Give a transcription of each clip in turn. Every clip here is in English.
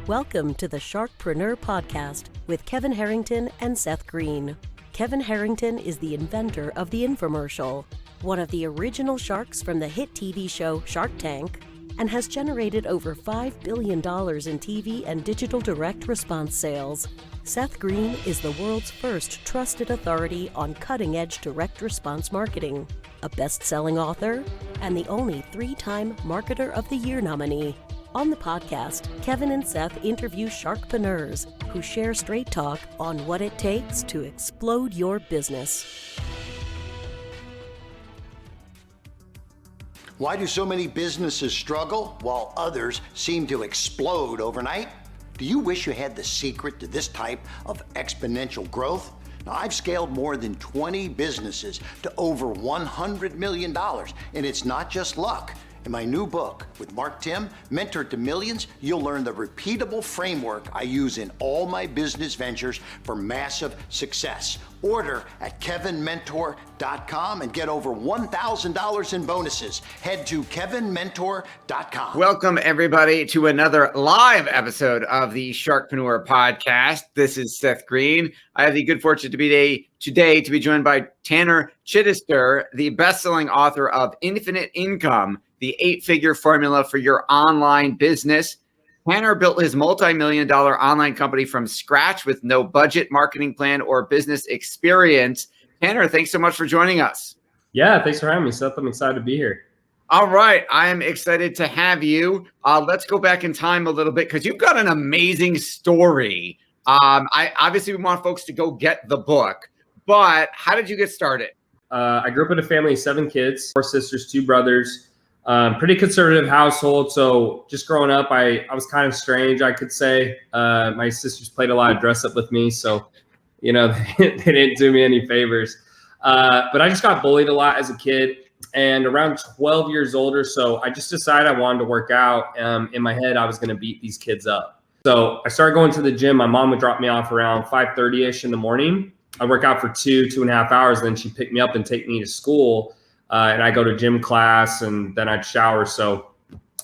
Welcome to the Sharkpreneur podcast with Kevin Harrington and Seth Greene. Kevin Harrington is the inventor of the infomercial, one of the original sharks from the hit TV show Shark Tank, and has generated over $5 billion in TV and digital direct response sales. Seth Greene is the world's first trusted authority on cutting-edge direct response marketing, a best-selling author, and the only 3-time Marketer of the Year nominee. On the podcast, Kevin and Seth interview Sharkpreneurs who share straight talk on what it takes to explode your business. Why do so many businesses struggle while others seem to explode overnight? Do you wish you had the secret to this type of exponential growth? Now, I've scaled more than 20 businesses to over $100 million, and it's not just luck. In my new book with Mark Tim, Mentor to Millions, you'll learn the repeatable framework I use in all my business ventures for massive success. Order at kevinmentor.com and get over $1,000 in bonuses. Head to kevinmentor.com. Welcome, everybody, to another live episode of the Sharkpreneur podcast. This is Seth Greene. I have the good fortune to be today to be joined by Tanner Chidester, the best-selling author of Infinite Income, the 8-figure formula for your online business. Tanner built his multi-million-dollar online company from scratch with no budget, marketing plan, or business experience. Tanner, thanks so much for joining us. Yeah, thanks for having me, Seth. I'm excited to be here. All right, I am excited to have you. Let's go back in time a little bit because you've got an amazing story. I obviously want folks to go get the book, but how did you get started? I grew up in a family of 7 kids, 4 sisters, 2 brothers. Pretty conservative household. So just growing up, I was kind of strange, I could say. My sisters played a lot of dress up with me. So, you know, they didn't do me any favors. But I just got bullied a lot as a kid. And around 12 years old or so, I just decided I wanted to work out. In my head, I was going to beat these kids up. So I started going to the gym. My mom would drop me off around 5:30ish in the morning. I'd work out for 2.5 hours. Then she'd pick me up and take me to school. And I go to gym class and then I'd shower. So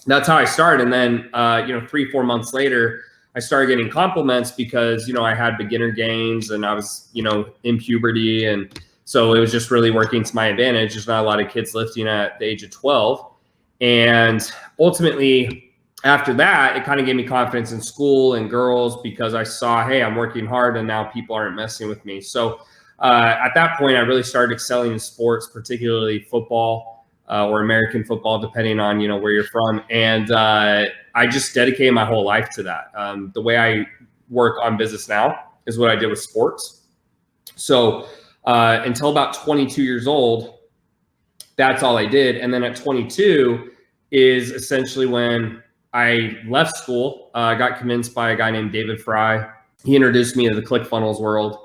that's how I started. And then, 3-4 months later, I started getting compliments because, I had beginner gains and I was, in puberty. And so it was just really working to my advantage. There's not a lot of kids lifting at the age of 12. And ultimately, after that, it kind of gave me confidence in school and girls because I saw, hey, I'm working hard and now people aren't messing with me. So at that point, I really started excelling in sports, particularly football or American football, depending on, where you're from. And I just dedicated my whole life to that. The way I work on business now is what I did with sports. So until about 22 years old, that's all I did. And then at 22 is essentially when I left school. I got convinced by a guy named David Fry. He introduced me to the ClickFunnels world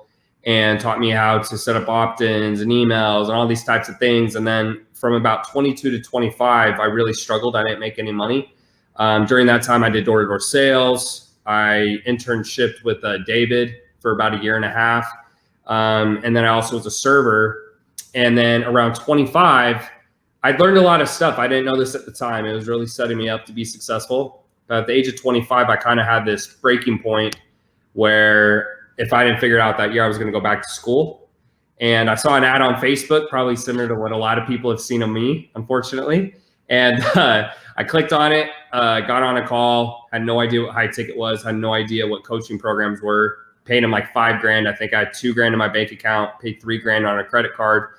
and taught me how to set up opt-ins and emails and all these types of things. And then from about 22 to 25, I really struggled. I didn't make any money. During that time, I did door-to-door sales. I internshiped with David for about 1.5 years. And then I also was a server. And then around 25, I learned a lot of stuff. I didn't know this at the time. It was really setting me up to be successful. But at the age of 25, I kind of had this breaking point where if I didn't figure it out that year, I was going to go back to school. And I saw an ad on Facebook, probably similar to what a lot of people have seen of me, unfortunately. And I clicked on it, got on a call, had no idea what high ticket was, had no idea what coaching programs were, paid them like $5,000. I think I had $2,000 in my bank account, paid $3,000 on a credit card.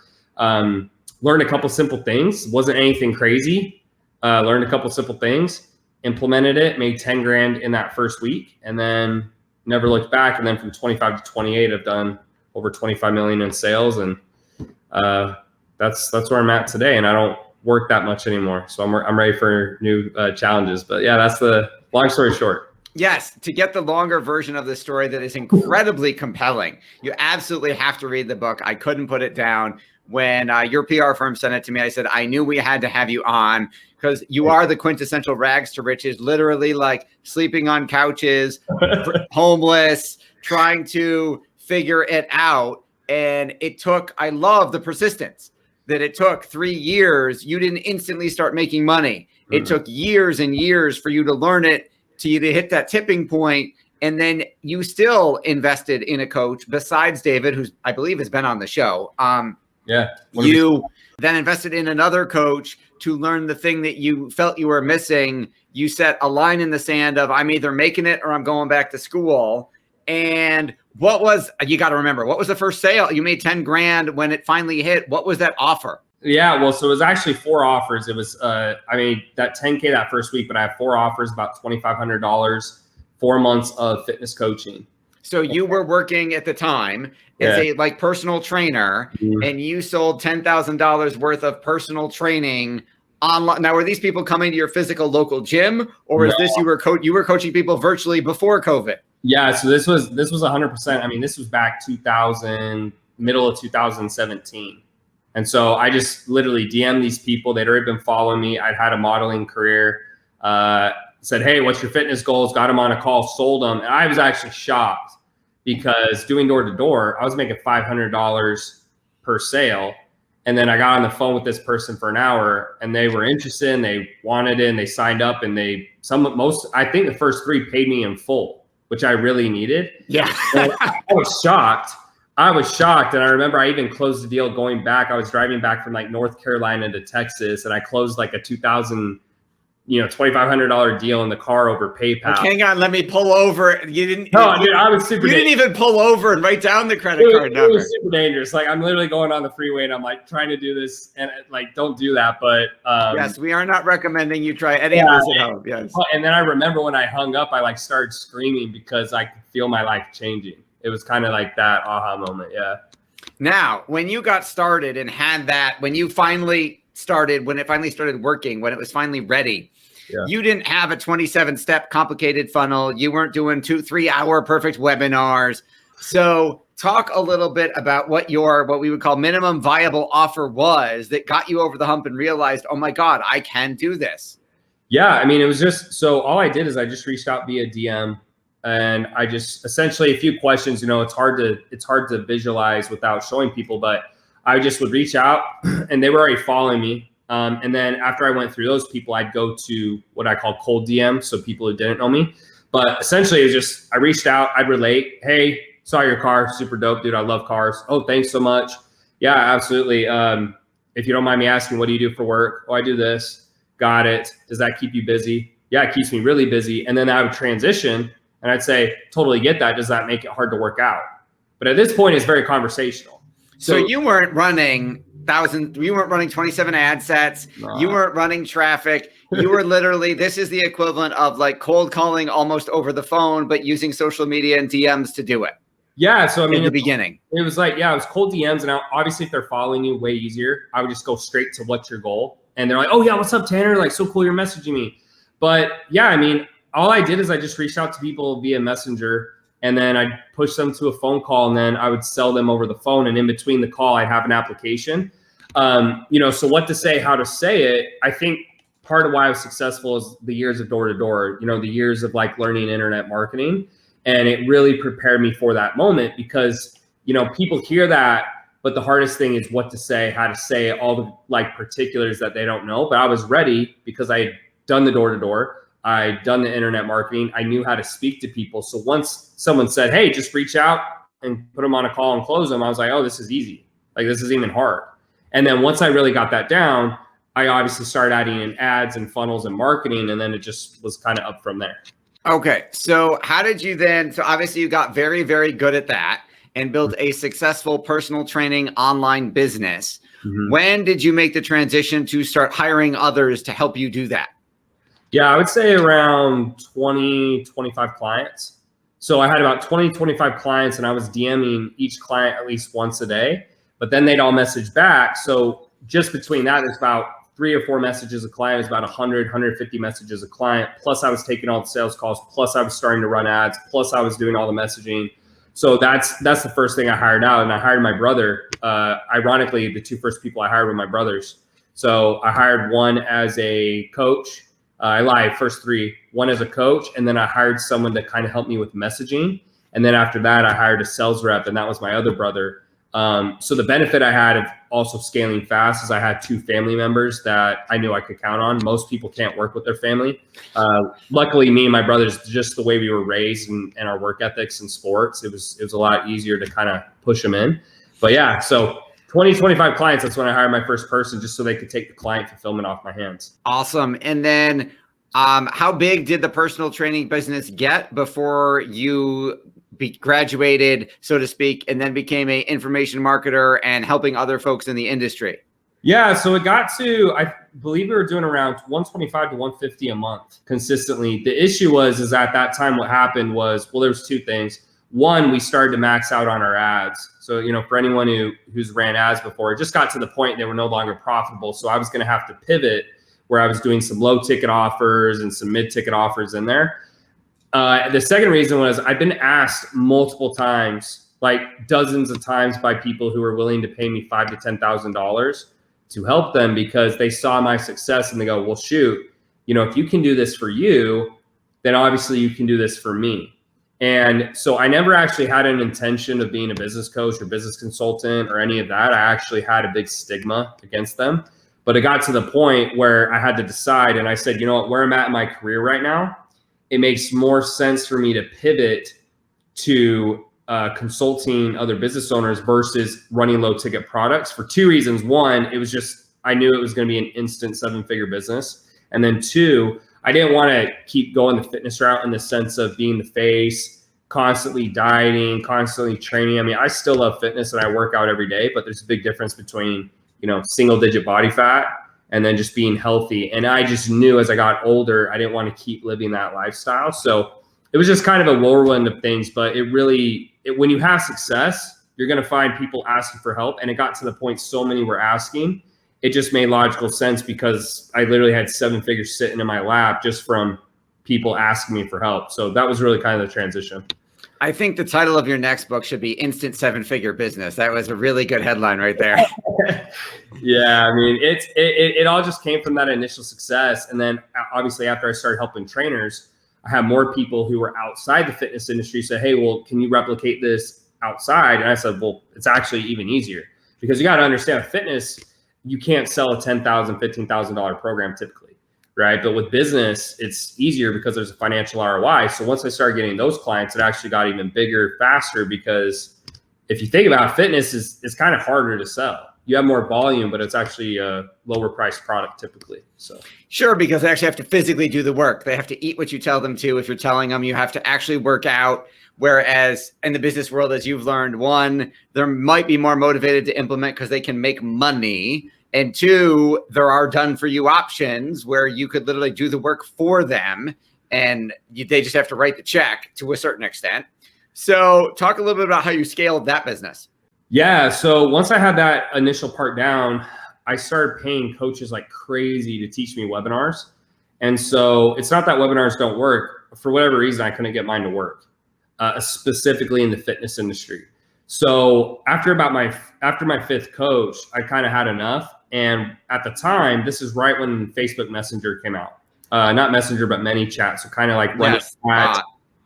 Learned a couple simple things. Wasn't anything crazy. Learned a couple simple things, implemented it, made $10,000 in that first week. And then never looked back. And then from 25 to 28, I've done over 25 million in sales. And that's where I'm at today. And I don't work that much anymore. So I'm ready for new challenges. But yeah, that's the long story short. Yes, to get the longer version of the story that is incredibly compelling, you absolutely have to read the book. I couldn't put it down. When your PR firm sent it to me, I said, I knew we had to have you on because you are the quintessential rags to riches, literally like sleeping on couches, homeless, trying to figure it out. And it took, I love the persistence that it took 3 years. You didn't instantly start making money. It took years and years for you to learn it, to you to hit that tipping point. And then you still invested in a coach besides David, who's I believe has been on the show. You then invested in another coach to learn the thing that you felt you were missing. You set a line in the sand of I'm either making it or I'm going back to school. And you got to remember, what was the first sale? You made 10 grand when it finally hit. What was that offer? Yeah, well, so it was actually 4 offers. It was, that 10K that first week, but I have 4 offers, about $2,500, 4 months of fitness coaching. So you were working at the time as a personal trainer, and you sold $10,000 worth of personal training online. Now, were these people coming to your physical local gym, or is this you were coaching people virtually before COVID? Yeah, so this was 100%. I mean, this was back middle of 2017. And so I just literally DM'd these people. They'd already been following me. I'd had a modeling career, said, hey, what's your fitness goals? Got them on a call, sold them. And I was actually shocked because doing door to door, I was making $500 per sale. And then I got on the phone with this person for an hour and they were interested and they wanted it and they signed up and I think the first 3 paid me in full, which I really needed. Yeah. I was shocked. And I remember I even closed the deal going back. I was driving back from North Carolina to Texas and I closed a $2,500 deal in the car over PayPal. Hang on, let me pull over. You didn't. No, dude, I was super. You didn't even pull over and write down the credit card number. It was super dangerous. I'm literally going on the freeway and I'm trying to do this and don't do that. But yes, we are not recommending you try any of this at home. Yes. And then I remember when I hung up, I started screaming because I could feel my life changing. It was kind of like that aha moment. Yeah. Now, when you got started and had that, when it finally started working, when it was finally ready, you didn't have a 27-step complicated funnel. You weren't doing 2-3 hour perfect webinars. So talk a little bit about what we would call minimum viable offer was that got you over the hump and realized, oh my God, I can do this. Yeah. I mean, it was just, so all I did is I just reached out via DM and I just essentially a few questions, it's hard to visualize without showing people, but I just would reach out and they were already following me. And then after I went through those people, I'd go to what I call cold DM. So people who didn't know me, but essentially it was just, I reached out, I'd relate. Hey, saw your car, super dope, dude. I love cars. Oh, thanks so much. Yeah, absolutely. If you don't mind me asking, what do you do for work? Oh, I do this. Got it. Does that keep you busy? Yeah, it keeps me really busy. And then I would transition and I'd say, totally get that. Does that make it hard to work out? But at this point, it's very conversational. So you weren't running 27 ad sets. No. You weren't running traffic. You were literally, this is the equivalent of cold calling almost over the phone, but using social media and DMs to do it. Yeah. So, I mean, in the beginning, it was it was cold DMs. And obviously if they're following you, way easier. I would just go straight to what's your goal. And they're like, oh yeah, what's up, Tanner? So cool. You're messaging me. But yeah, I mean, all I did is I just reached out to people via Messenger and then I'd push them to a phone call and then I would sell them over the phone. And in between the call, I'd have an application. So what to say, how to say it. I think part of why I was successful is the years of door to door, the years of learning internet marketing. And it really prepared me for that moment because, people hear that, but the hardest thing is what to say, how to say it, all the particulars that they don't know. But I was ready because I had done the door to door. I'd done the internet marketing. I knew how to speak to people. So once someone said, hey, just reach out and put them on a call and close them, I was like, oh, this is easy. This isn't even hard. And then once I really got that down, I obviously started adding in ads and funnels and marketing. And then it just was kind of up from there. Okay. So how did you then, so obviously you got very, very good at that and built a successful personal training online business. Mm-hmm. When did you make the transition to start hiring others to help you do that? Yeah, I would say around 20, 25 clients. So I had about 20, 25 clients and I was DMing each client at least once a day, but then they'd all message back. So just between that, there's about 3 or 4 messages a client. It's about 100, 150 messages a client. Plus I was taking all the sales calls. Plus I was starting to run ads. Plus I was doing all the messaging. So that's the first thing I hired out. And I hired my brother. Ironically, the 2 first people I hired were my brothers. So I hired one as a coach. I lied, first 3, one as a coach, and then I hired someone to kind of help me with messaging. And then after that, I hired a sales rep, and that was my other brother. So the benefit I had of also scaling fast is I had 2 family members that I knew I could count on. Most people can't work with their family. Luckily, me and my brothers, just the way we were raised and our work ethics in sports, it was a lot easier to kind of push them in. But yeah, so 20, 25 clients, that's when I hired my first person, just so they could take the client fulfillment off my hands. Awesome. And then how big did the personal training business get before you graduated, so to speak, and then became an information marketer and helping other folks in the industry? Yeah, so it got to, I believe we were doing around 125 to 150 a month consistently. The issue is at that time what happened was, well, there was 2 things. One, we started to max out on our ads. So, for anyone who's ran ads before, it just got to the point they were no longer profitable. So I was going to have to pivot where I was doing some low ticket offers and some mid ticket offers in there. The second reason was I've been asked multiple times, like dozens of times, by people who are willing to pay me $5,000 to $10,000 to help them because they saw my success and they go, well, shoot, if you can do this for you, then obviously you can do this for me. And so I never actually had an intention of being a business coach or business consultant or any of that. I actually had a big stigma against them. But it got to the point where I had to decide, and I said, you know what, where I'm at in my career right now, it makes more sense for me to pivot to consulting other business owners versus running low ticket products for 2 reasons. One, it was just, I knew it was going to be an instant 7-figure business. And then 2, I didn't want to keep going the fitness route in the sense of being the face, constantly dieting, constantly training. I mean, I still love fitness and I work out every day, but there's a big difference between, single digit body fat and then just being healthy. And I just knew as I got older, I didn't want to keep living that lifestyle. So it was just kind of a whirlwind of things, but when you have success, you're going to find people asking for help. And it got to the point so many were asking, it just made logical sense because I literally had 7 figures sitting in my lap just from people asking me for help. So that was really kind of the transition. I think the title of your next book should be Instant 7-Figure Business. That was a really good headline right there. Yeah, I mean, it all just came from that initial success. And then obviously after I started helping trainers, I had more people who were outside the fitness industry say, hey, well, can you replicate this outside? And I said, well, it's actually even easier because you got to understand fitness, you can't sell a $10,000, $15,000 program typically, right? But with business, it's easier because there's a financial ROI. So once I started getting those clients, it actually got even bigger, faster, because if you think about it, fitness is kind of harder to sell. You have more volume, but it's actually a lower priced product typically. So sure, because they actually have to physically do the work. They have to eat what you tell them to. If you're telling them, you have to actually work out. Whereas in the business world, as you've learned, 1, they might be more motivated to implement because they can make money. And 2, there are done for you options where you could literally do the work for them and they just have to write the check to a certain extent. So talk a little bit about how you scaled that business. Yeah. So once I had that initial part down, I started paying coaches like crazy to teach me webinars. And so it's not that webinars don't work. For whatever reason, I couldn't get mine to work, specifically in the fitness industry. So after my 5th coach, I kind of had enough. And at the time, this is right when Facebook Messenger came out. Not Messenger, but ManyChat. So kind of like running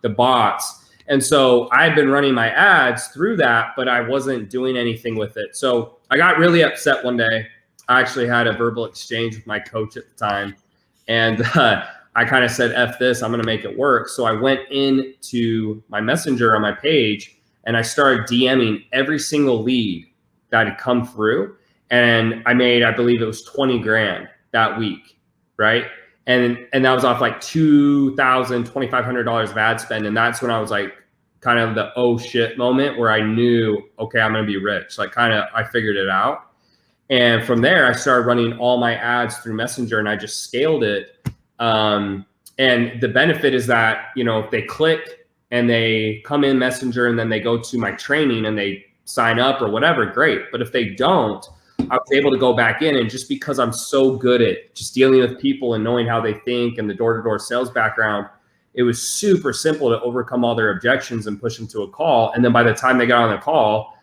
the bots. And so I had been running my ads through that, but I wasn't doing anything with it. So I got really upset one day. I actually had a verbal exchange with my coach at the time. And I kind of said, F this, I'm going to make it work. So I went into my Messenger on my page and I started DMing every single lead that had come through. And I made, I believe it was 20 grand that week, right? And that was off like $2,000, $2,500 of ad spend. And that's when I was like kind of the oh shit moment where I knew, okay, I'm going to be rich. Like I figured it out. And from there, I started running all my ads through Messenger and I just scaled it. And the benefit is that, if they click and they come in Messenger and then they go to my training and they sign up or whatever, great. But if they don't, I was able to go back in, and just because I'm so good at just dealing with people and knowing how they think and the door-to-door sales background, it was super simple to overcome all their objections and push them to a call. And then by the time they got on the call,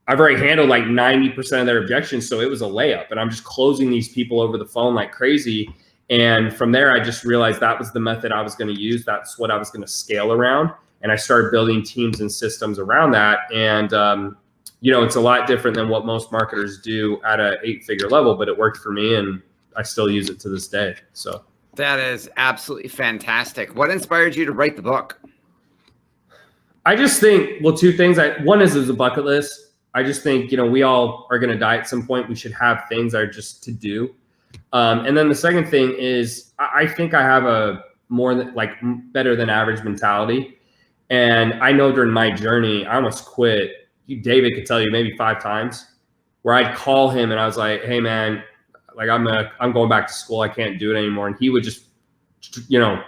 I've already handled like 90% of their objections. So it was a layup, and I'm just closing these people over the phone like crazy. And from there, I just realized that was the method I was going to use. That's what I was going to scale around. And I started building teams and systems around that. And, it's a lot different than what most marketers do at a 8-figure level, but it worked for me and I still use it to this day. So that is absolutely fantastic. What inspired you to write the book? I just think, well, two things. One is a bucket list. I just think, we all are going to die at some point. We should have things that are just to do. And then the second thing is I think I have a better than average mentality. And I know during my journey, I almost quit. David could tell you maybe 5 times where I'd call him and I was like, hey man, like I'm going back to school. I can't do it anymore. And he would just,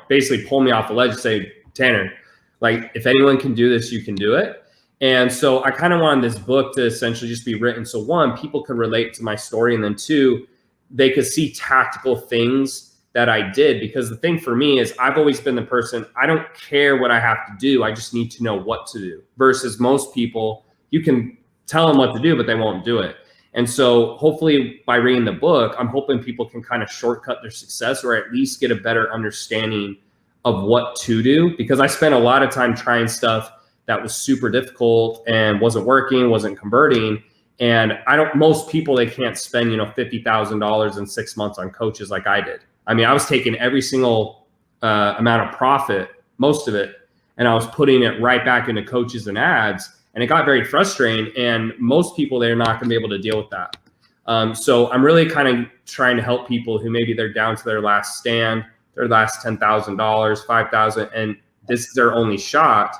basically pull me off the ledge and say, Tanner, like if anyone can do this, you can do it. And so I kind of wanted this book to essentially just be written. So 1, people could relate to my story. And then 2, they could see tactical things that I did, because the thing for me is I've always been the person, I don't care what I have to do. I just need to know what to do, versus most people, you can tell them what to do, but they won't do it. And so hopefully by reading the book, I'm hoping people can kind of shortcut their success, or at least get a better understanding of what to do, because I spent a lot of time trying stuff that was super difficult and wasn't working, wasn't converting. And most people, they can't spend, $50,000 in 6 months on coaches like I did. I mean, I was taking every single amount of profit, most of it, and I was putting it right back into coaches and ads. And it got very frustrating. And most people, they're not going to be able to deal with that. So I'm really kind of trying to help people who maybe they're down to their last stand, their last $10,000, $5,000, and this is their only shot.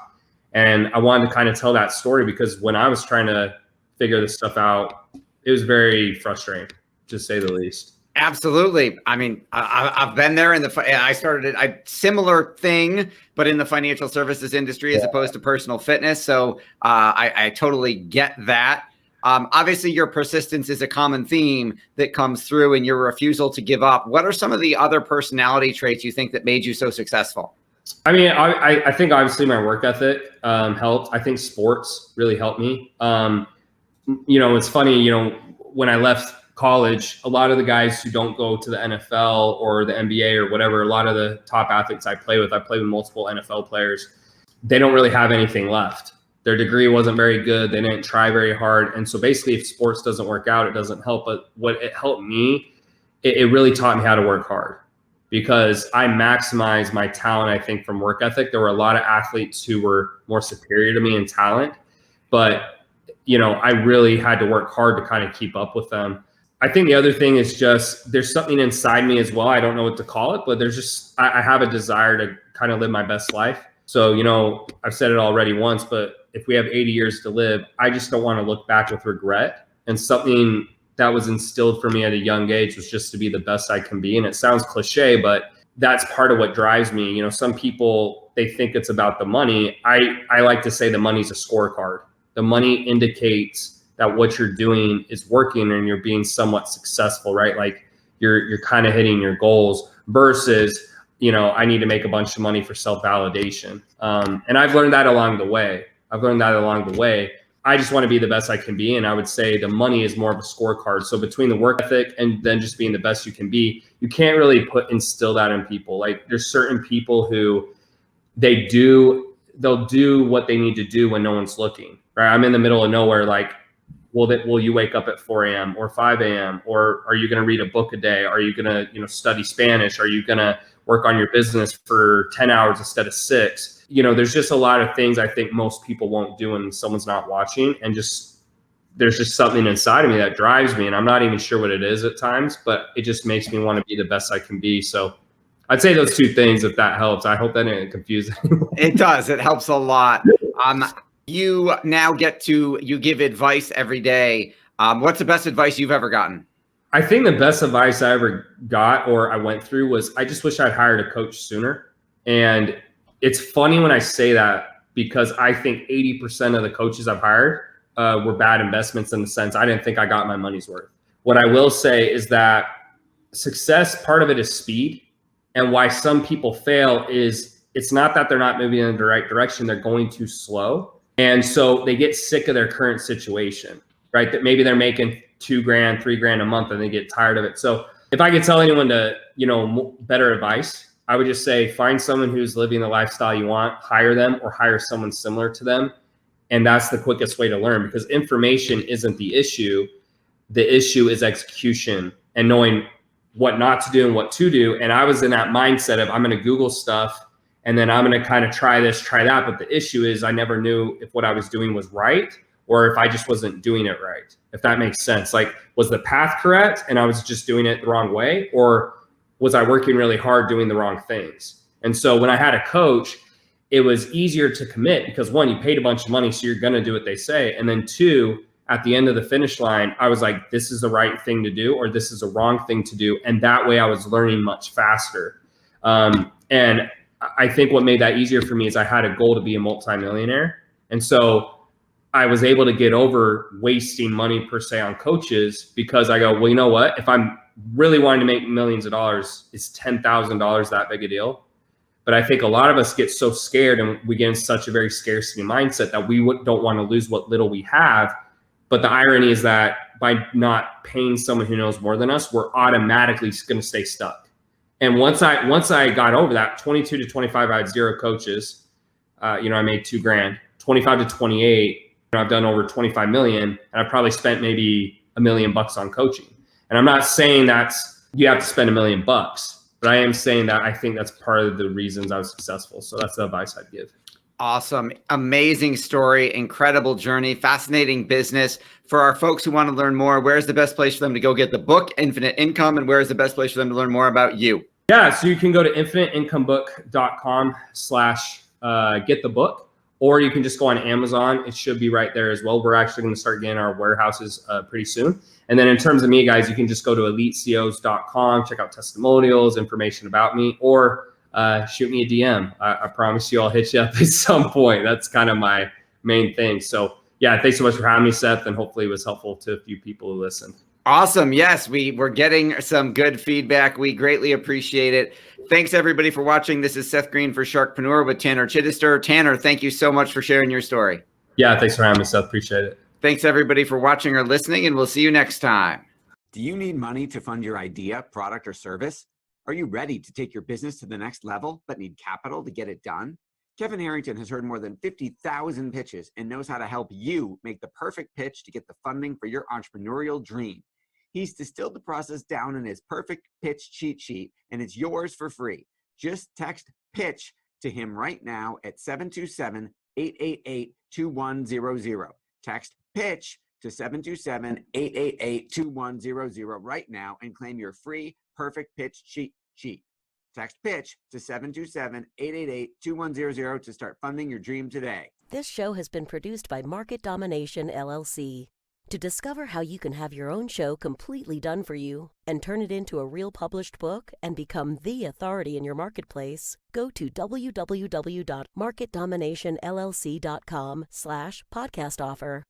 And I wanted to kind of tell that story, because when I was trying to figure this stuff out, it was very frustrating, to say the least. Absolutely. I mean, I've been there I started a similar thing, but in the financial services industry as opposed to personal fitness. So I totally get that. Obviously, your persistence is a common theme that comes through, and your refusal to give up. What are some of the other personality traits you think that made you so successful? I mean, I think obviously my work ethic helped. I think sports really helped me. It's funny, when I left college, a lot of the guys who don't go to the NFL or the NBA or whatever, a lot of the top athletes I play with multiple NFL players, they don't really have anything left. Their degree wasn't very good. They didn't try very hard. And so basically, if sports doesn't work out, it doesn't help. But what it helped me, it really taught me how to work hard, because I maximized my talent, I think, from work ethic. There were a lot of athletes who were more superior to me in talent, but, I really had to work hard to kind of keep up with them. I think the other thing is just there's something inside me as well. I don't know what to call it, but there's just I have a desire to kind of live my best life. So, I've said it already once, but if we have 80 years to live, I just don't want to look back with regret. And something that was instilled for me at a young age was just to be the best I can be. And it sounds cliche, but that's part of what drives me. Some people, they think it's about the money. I like to say the money's a scorecard. The money indicates that what you're doing is working and you're being somewhat successful, right? Like you're kind of hitting your goals, versus, I need to make a bunch of money for self-validation. And I've learned that along the way. I just want to be the best I can be. And I would say the money is more of a scorecard. So between the work ethic and then just being the best you can be, you can't really instill that in people. Like there's certain people who they'll do what they need to do when no one's looking, right? I'm in the middle of nowhere. Like, will you wake up at 4 a.m. or 5 a.m. or are you going to read a book a day? Are you going to, study Spanish? Are you going to work on your business for 10 hours instead of 6? There's just a lot of things I think most people won't do when someone's not watching. And there's just something inside of me that drives me. And I'm not even sure what it is at times, but it just makes me want to be the best I can be. So I'd say those two things, if that helps. I hope that didn't confuse anyone. It does. It helps a lot. You now you give advice every day. What's the best advice you've ever gotten? I think the best advice I ever got or I went through was I just wish I'd hired a coach sooner. And it's funny when I say that, because I think 80% of the coaches I've hired were bad investments, in the sense I didn't think I got my money's worth. What I will say is that success, part of it is speed. And why some people fail is it's not that they're not moving in the right direction, they're going too slow. And so they get sick of their current situation, right? That maybe they're making $2,000, $3,000 a month and they get tired of it. So if I could tell anyone to, better advice, I would just say, find someone who's living the lifestyle you want, hire them, or hire someone similar to them, And that's the quickest way to learn, because information isn't the issue. The issue is execution and knowing what not to do and what to do. And I was in that mindset of, I'm going to Google stuff and then I'm going to kind of try this, try that. But the issue is I never knew if what I was doing was right or if I just wasn't doing it right, if that makes sense. Like, was the path correct and I was just doing it the wrong way? Or was I working really hard doing the wrong things? And so when I had a coach, it was easier to commit because, one, you paid a bunch of money, so you're going to do what they say. And then two, at the end of the finish line, I was like, this is the right thing to do, or this is a wrong thing to do. And that way I was learning much faster. And I think what made that easier for me is I had a goal to be a multimillionaire. And so I was able to get over wasting money per se on coaches, because I go, well, you know what? If I'm really wanting to make millions of dollars, is $10,000 that big a deal? But I think a lot of us get so scared and we get in such a very scarcity mindset that we don't want to lose what little we have. But the irony is that by not paying someone who knows more than us, we're automatically going to stay stuck. And once I got over that, 22 to 25, I had 0 coaches. I made $2,000. 25 to 28, I've done over 25 million, and I probably spent maybe $1 million on coaching. And I'm not saying you have to spend $1 million, but I am saying that I think that's part of the reasons I was successful. So that's the advice I'd give. Awesome. Amazing story. Incredible journey. Fascinating business. For our folks who want to learn more, where's the best place for them to go get the book, Infinite Income, and where is the best place for them to learn more about you? Yeah, so you can go to infiniteincomebook.com/get the book, or you can just go on Amazon. It should be right there as well. We're actually going to start getting our warehouses pretty soon. And then in terms of me, guys, you can just go to elitecos.com, check out testimonials, information about me, or shoot me a DM. I promise you I'll hit you up at some point. That's kind of my main thing. So yeah, thanks so much for having me, Seth, and hopefully it was helpful to a few people who listened. Awesome. Yes, we're getting some good feedback. We greatly appreciate it. Thanks, everybody, for watching. This is Seth Greene for Sharkpreneur with Tanner Chidester. Tanner, thank you so much for sharing your story. Yeah, thanks for having me, Seth. Appreciate it. Thanks, everybody, for watching or listening, and we'll see you next time. Do you need money to fund your idea, product, or service? Are you ready to take your business to the next level but need capital to get it done? Kevin Harrington has heard more than 50,000 pitches and knows how to help you make the perfect pitch to get the funding for your entrepreneurial dream. He's distilled the process down in his perfect pitch cheat sheet, and it's yours for free. Just text PITCH to him right now at 727-888-2100. Text PITCH to 727-888-2100 right now and claim your free perfect pitch cheat sheet. Text PITCH to 727-888-2100 to start funding your dream today. This show has been produced by Market Domination, LLC. To discover how you can have your own show completely done for you and turn it into a real published book and become the authority in your marketplace, go to www.marketdominationllc.com/podcast offer.